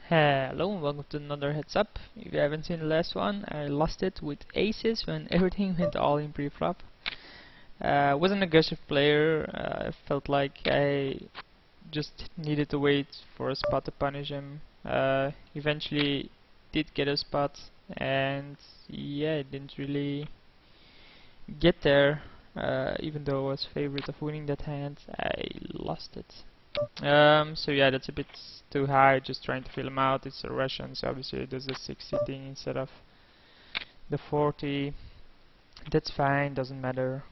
Hello and welcome to another heads up. If you haven't seen the last one, I lost it with aces when everything went all in pre-flop. Was an aggressive player. I felt like I just needed to wait for a spot to punish him. Eventually did get a spot, and yeah, I didn't really get there. Even though I was favorite of winning that hand, I lost it. So yeah, that's a bit too high, just trying to fill him out. It's a Russian, so obviously it does the 60 thing instead of the 40. That's fine, doesn't matter.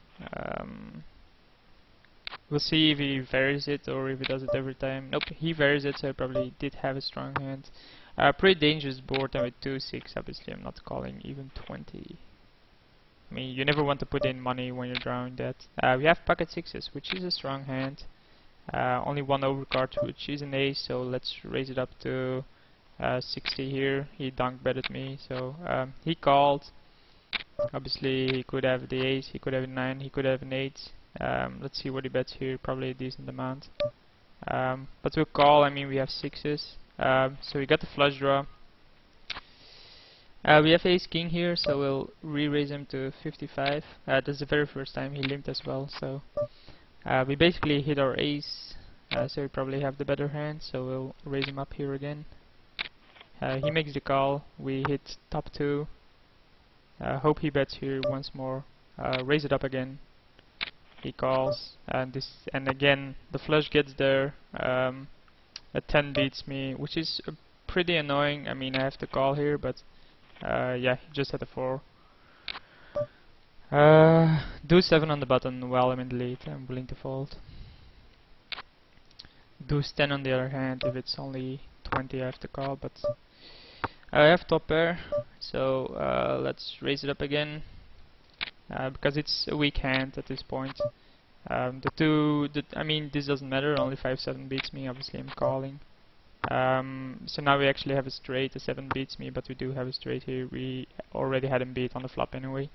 We'll see if he varies it or if he does it every time. Nope, he varies it, so I probably did have a strong hand. Pretty dangerous board, and with 2-6, obviously I'm not calling even 20. I mean, you never want to put in money when you're drawing that. We have pocket sixes, which is a strong hand. Only one overcard, which is an ace, so let's raise it up to 60 here. He dunk betted me, so he called. Obviously he could have the ace, he could have a 9, he could have an 8. Let's see what he bets here, probably a decent amount. But we'll call. I mean, we have sixes, so we got the flush draw. We have ace king here, so we'll re-raise him to 55. That's the very first time he limped as well, so we basically hit our ace, so we probably have the better hand, so we'll raise him up here again. He makes the call, we hit top 2, hope he bets here once more, raise it up again, he calls, and again the flush gets there. A 10 beats me, which is pretty annoying. I mean, I have to call here, but yeah, he just had a 4. Deuce 7 on the button while I'm in the lead, I'm willing to fold. Deuce 10 on the other hand, if it's only 20 I have to call, but I have top pair, so let's raise it up again, because it's a weak hand at this point. I mean, this doesn't matter, only 5-7 beats me, obviously I'm calling. So now we actually have a straight, a 7 beats me, but we do have a straight here. We already had him beat on the flop anyway.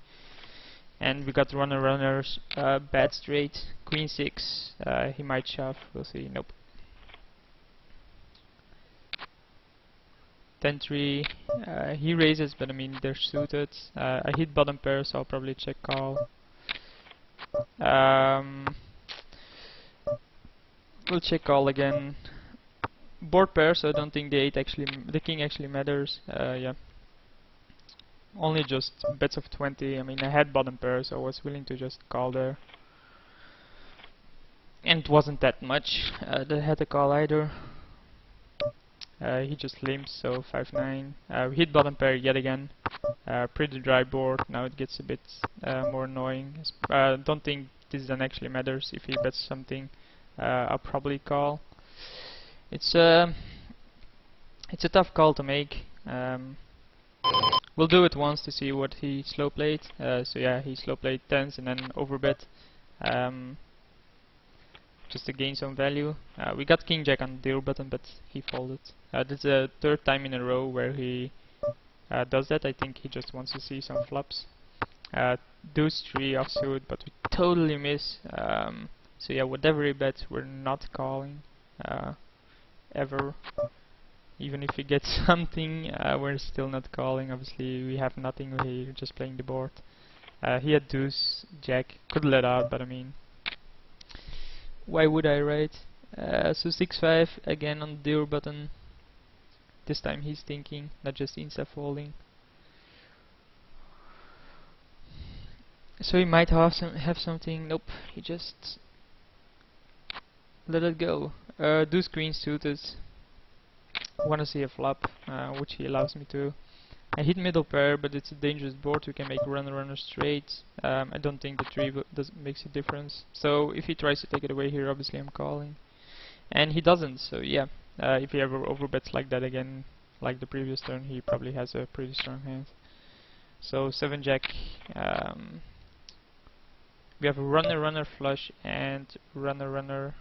And we got runners, bad straight, queen 6, he might shove, we'll see, nope. 10-3, he raises, but I mean they're suited. I hit bottom pair, so I'll probably check call. We'll check call again. Board pair, so I don't think the king actually matters. Yeah. Only just bets of 20. I mean, I had bottom pair, so I was willing to just call there. And it wasn't that much that I had to call either. He just limps, so 5-9. We hit bottom pair yet again. Pretty dry board. Now it gets a bit more annoying. Don't think this then actually matters. If he bets something, I'll probably call. It's a tough call to make. We'll do it once to see what he slow played. So yeah, he slow played 10s and then overbet, just to gain some value. We got king jack on the deal button, but he folded. This is the third time in a row where he does that. I think he just wants to see some flops. Deuce 3 offsuit, but we totally miss. So yeah, whatever he bets, we're not calling ever. Even if we get something, we're still not calling. Obviously, we have nothing. We're just playing the board. He had deuce, jack, could let out, but I mean, why would I, right? So 6-5 again on the deal button. This time he's thinking, not just insta folding. So he might have something. Nope, he just let it go. Deuce queen suited. Want to see a flop, which he allows me to. I hit middle pair, but it's a dangerous board. We can make runner straight. I don't think the 3 makes a difference. So if he tries to take it away here, obviously I'm calling, and he doesn't. So yeah, if he ever overbets like that again, like the previous turn, he probably has a pretty strong hand. So 7 jack. We have a runner flush and runner.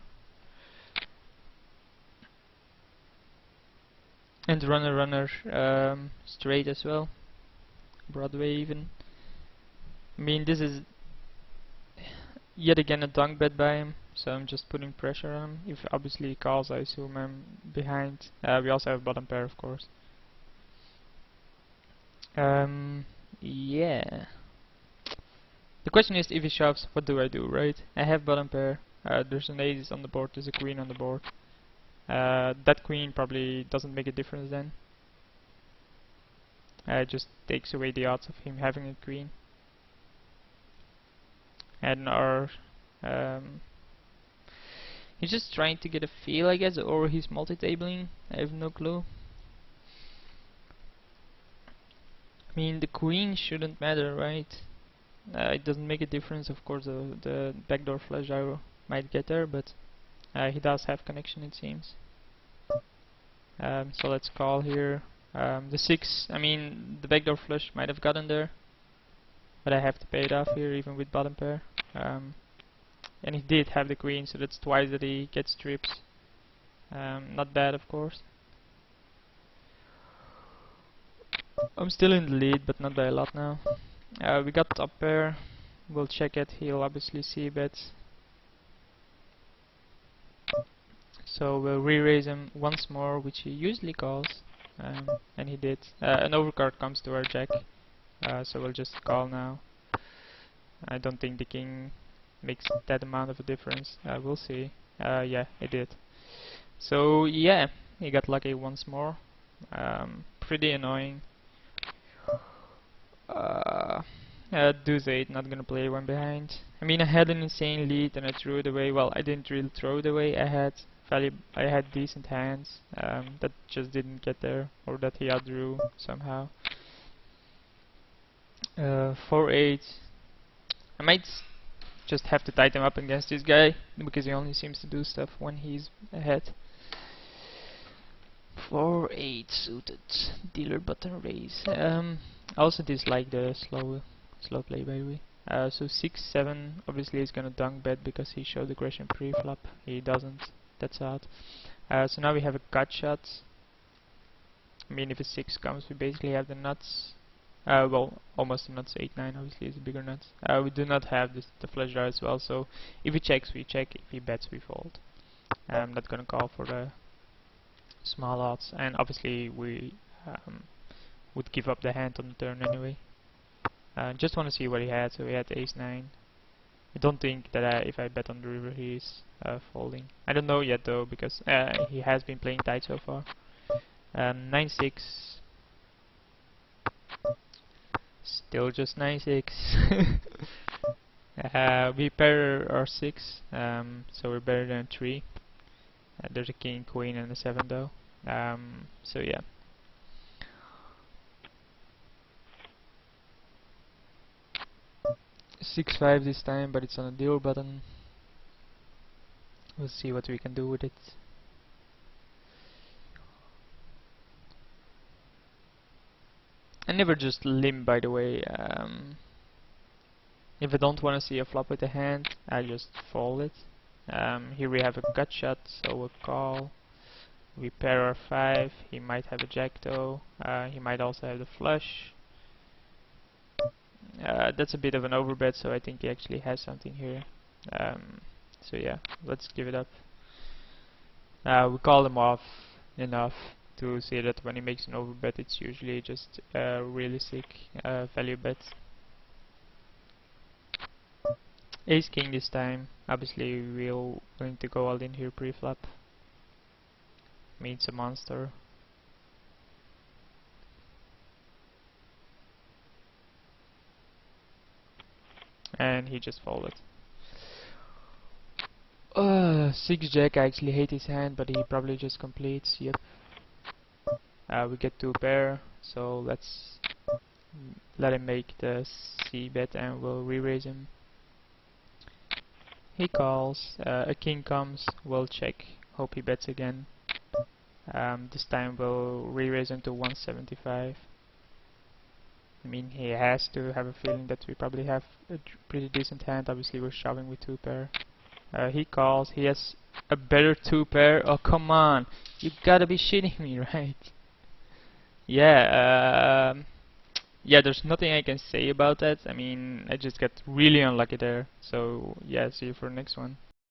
And runner straight as well, Broadway even. I mean, this is yet again a dunk bet by him, so I'm just putting pressure on him. If obviously he calls, I assume I'm behind. We also have bottom pair, of course. Yeah. The question is, if he shoves, what do I do, right? I have bottom pair. There's an ace on the board, there's a queen on the board. That queen probably doesn't make a difference then. It just takes away the odds of him having a queen. And our he's just trying to get a feel, I guess, or he's multi-tabling. I have no clue. I mean, the queen shouldn't matter, right? It doesn't make a difference. Of course, the backdoor flush draw might get there, but he does have connection, it seems. So let's call here. The 6, I mean, the backdoor flush might have gotten there, but I have to pay it off here, even with bottom pair. And he did have the queen, so that's twice that he gets trips. Not bad, of course. I'm still in the lead, but not by a lot now. We got top pair. We'll check it. He'll obviously see bets. So we'll re-raise him once more, which he usually calls, and he did. An overcard comes to our jack, so we'll just call now. I don't think the king makes that amount of a difference. We'll see. Yeah, it did. So yeah, he got lucky once more. Pretty annoying. Deuce 8, not gonna play one behind. I mean, I had an insane lead and I threw it away. Well, I didn't really throw it away. I had decent hands that just didn't get there, or that he outdrew somehow. 4-8. I might just have to tighten up against this guy because he only seems to do stuff when he's ahead. 4-8 suited, dealer button raise. I also dislike the slow play, by the way. So 6-7 obviously is gonna dunk bet because he showed aggression pre-flop. He doesn't. That's odd. So now we have a gut shot. I mean, if a 6 comes, we basically have the nuts. Well, almost the nuts. 8-9 obviously is a bigger nuts. We do not have the flush draw as well. So if he checks, we check. If he bets, we fold. I'm not gonna call for the small odds, and obviously we would give up the hand on the turn anyway. Just want to see what he had. So he had ace-9. I don't think that if I bet on the river he's folding. I don't know yet though, because he has been playing tight so far. 9-6. Still just 9-6. We pair our 6, so we're better than 3. There's a king, queen, and a 7 though. So yeah. Six-5 this time, but it's on a deal button. We'll see what we can do with it. I never just limp, by the way. If I don't want to see a flop with a hand, I just fold it. Here we have a gut shot, so we'll call. We pair our 5. He might have a jack though. He might also have the flush. That's a bit of an overbet, so I think he actually has something here. So yeah, let's give it up. We call him off enough to see that when he makes an overbet, it's usually just a realistic value bet. Ace king this time. Obviously, we're going to go all in here pre-flop. Means a monster. And he just folded. 6 jack, I actually hate his hand, but he probably just completes. Yep. We get 2 pair, so let's let him make the C bet and we'll re-raise him. He calls, a king comes, we'll check, hope he bets again. This time we'll re-raise him to 175. I mean, he has to have a feeling that we probably have a pretty decent hand. Obviously we're shoving with 2 pair. He calls, he has a better 2 pair. Oh come on, you gotta be shitting me, right? Yeah, yeah, there's nothing I can say about that. I mean, I just got really unlucky there. So yeah, see you for the next one.